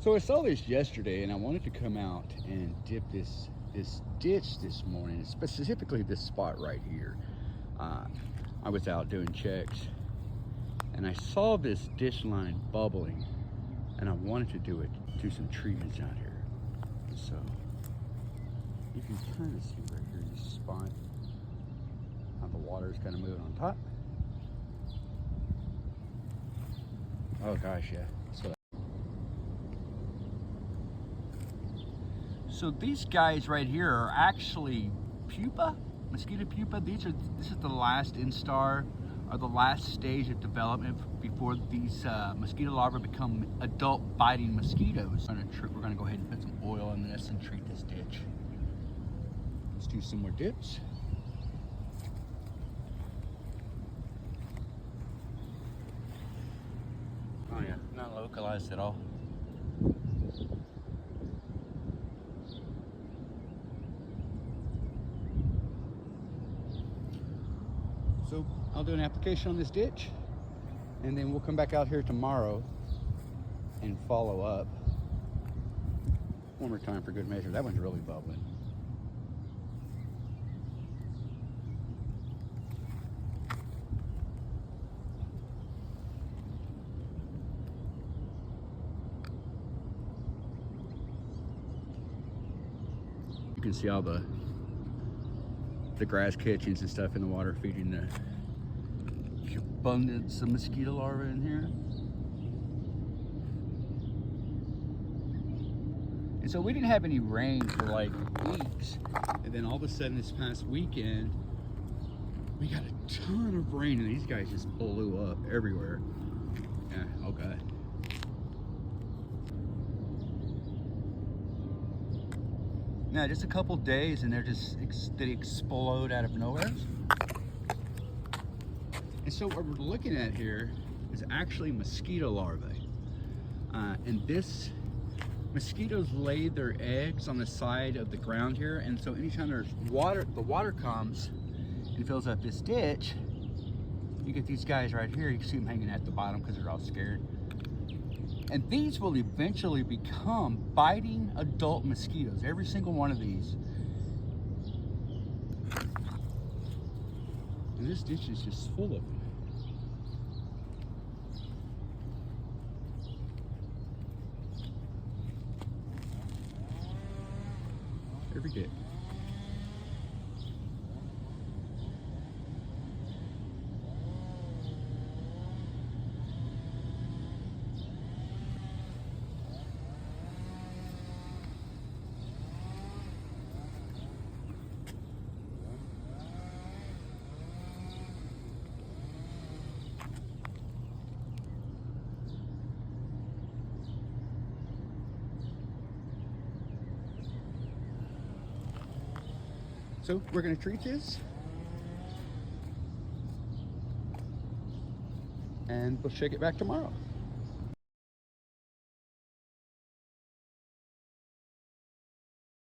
So I saw this yesterday and I wanted to come out and dip this ditch this morning, specifically this spot right here. I was out doing checks and I saw this ditch line bubbling and I wanted to do some treatments out here. So you can kind of see right here this spot, how the water is kind of moving on top. Oh gosh, yeah. So these guys right here are actually pupa, mosquito pupa. This is the last instar, or the last stage of development before these mosquito larvae become adult biting mosquitoes. We're gonna go ahead and put some oil in this and treat this ditch. Let's do some more dips. Oh yeah, not localized at all. So I'll do an application on this ditch and then we'll come back out here tomorrow and follow up one more time for good measure. That one's really bubbling. You can see all the grass catchings and stuff in the water feeding the abundance of mosquito larvae in here. And so we didn't have any rain for like weeks, and then all of a sudden this past weekend we got a ton of rain and these guys just blew up everywhere. Yeah, okay. No, just a couple days and they explode out of nowhere. And so what we're looking at here is actually mosquito larvae. And mosquitoes lay their eggs on the side of the ground here. And so anytime there's water, the water comes and fills up this ditch, you get these guys right here. You can see them hanging at the bottom because they're all scared. And these will eventually become biting adult mosquitoes, every single one of these. And this ditch is just full of them. Every day. So we're going to treat this and we'll check it back tomorrow.